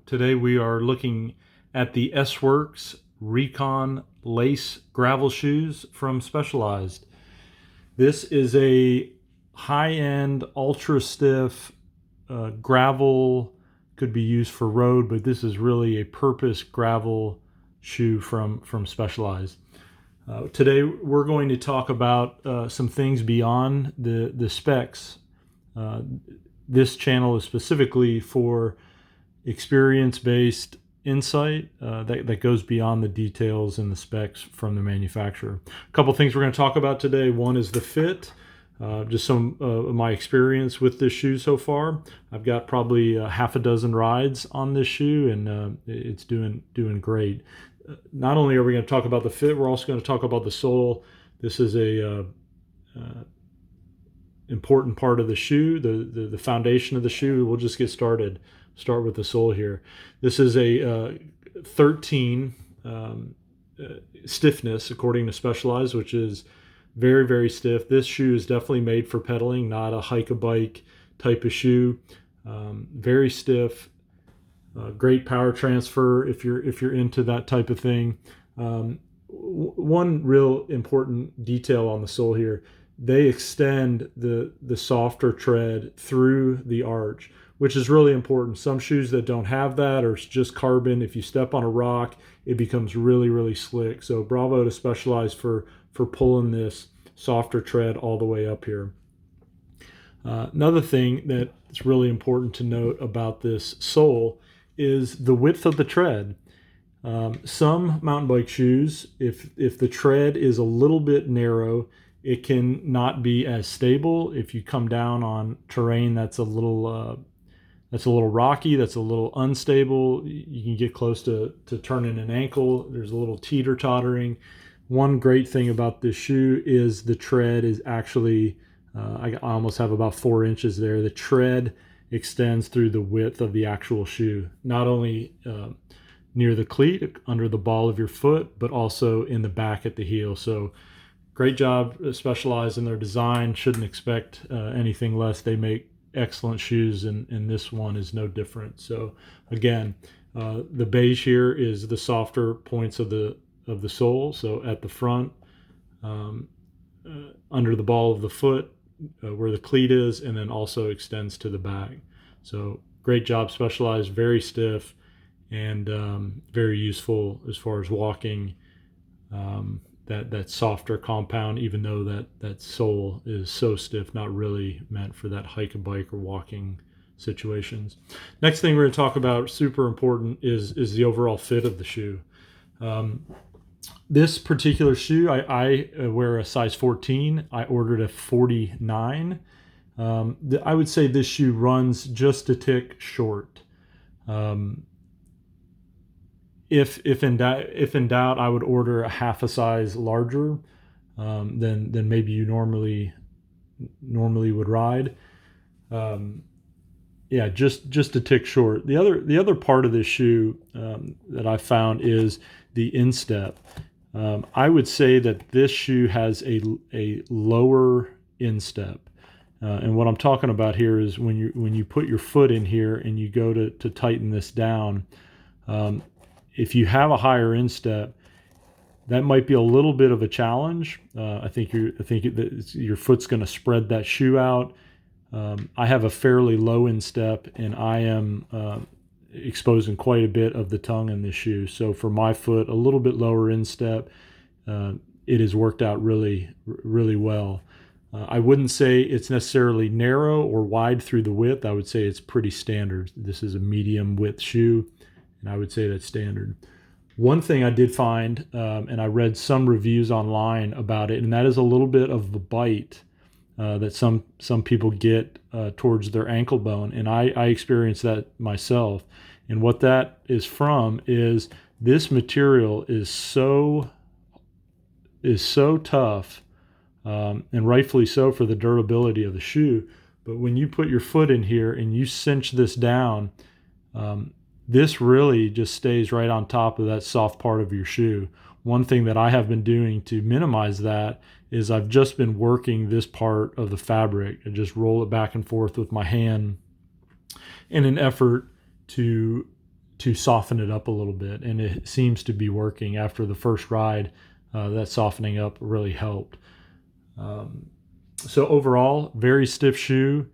Today we are looking at the S-Works Recon Lace Gravel Shoes from Specialized. This is a high-end, ultra-stiff gravel, could be used for road, but this is really a purpose gravel shoe from Specialized. Today we're going to talk about some things beyond the specs. This channel is specifically for experience-based insight that goes beyond the details and the specs from the manufacturer. A couple things we're going to talk about today. One is the fit, just some of my experience with this shoe so far. I've got probably half a dozen rides on this shoe, and it's doing great. Not only are we going to talk about the fit, we're also going to talk about the sole. This is a important part of the shoe, the foundation of the shoe. We'll just get started. Start with the sole here. This is a 13 stiffness according to Specialized, which is very, very stiff. This shoe is definitely made for pedaling, not a hike-a-bike type of shoe. Very stiff, great power transfer if you're into that type of thing. One real important detail on the sole here: they extend the softer tread through the arch, which is really important. Some shoes that don't have that, or it's just carbon, if you step on a rock, it becomes really, really slick. So bravo to Specialized for pulling this softer tread all the way up here. Another thing that's really important to note about this sole is the width of the tread. Some mountain bike shoes, if the tread is a little bit narrow, it can not be as stable. If you come down on terrain that's a little rocky, that's a little unstable, you can get close to turning an ankle. There's a little teeter-tottering. One great thing about this shoe is the tread is actually, I almost have about 4 inches there. The tread extends through the width of the actual shoe, not only near the cleat, under the ball of your foot, but also in the back at the heel. So great job, Specialized in their design. Shouldn't expect anything less. They make excellent shoes, and this one is no different. So again, the beige here is the softer points of the sole. So at the front, under the ball of the foot, where the cleat is, and then also extends to the back. So great job, Specialized. Very stiff and very useful as far as walking. That softer compound, even though that sole is so stiff, not really meant for that hike and bike or walking situations. Next thing we're going to talk about, super important, is the overall fit of the shoe. This particular shoe, I wear a size 14. I ordered a 49. I would say this shoe runs just a tick short. If in doubt, I would order a half a size larger than maybe you normally would ride. Yeah, just a tick short. The other part of this shoe that I found is the instep. I would say that this shoe has a lower instep. And what I'm talking about here is when you put your foot in here and you go to tighten this down. If you have a higher instep, that might be a little bit of a challenge. I think your foot's going to spread that shoe out. I have a fairly low instep, and I am exposing quite a bit of the tongue in this shoe. So for my foot, a little bit lower instep, it has worked out really, really well. I wouldn't say it's necessarily narrow or wide through the width. I would say it's pretty standard. This is a medium width shoe, and I would say that's standard. One thing I did find, and I read some reviews online about it, and that is a little bit of the bite that some people get towards their ankle bone, and I experienced that myself. And what that is from is this material is so tough, and rightfully so for the durability of the shoe. But when you put your foot in here and you cinch this down, this really just stays right on top of that soft part of your shoe. One thing that I have been doing to minimize that is I've just been working this part of the fabric and just roll it back and forth with my hand in an effort to to soften it up a little bit, and it seems to be working. After the first ride, that softening up really helped. So overall, very stiff shoe,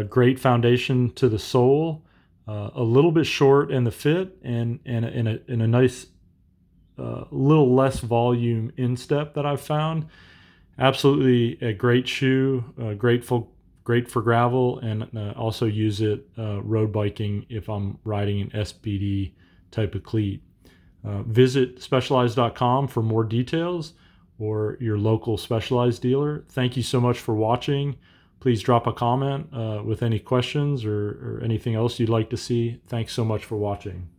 great foundation to the sole, a little bit short in the fit, and in a nice little less volume instep that I've found. Absolutely a great shoe, great for gravel, and also use it road biking if I'm riding an SPD type of cleat. Visit Specialized.com for more details, or your local Specialized dealer. Thank you so much for watching. Please drop a comment with any questions or anything else you'd like to see. Thanks so much for watching.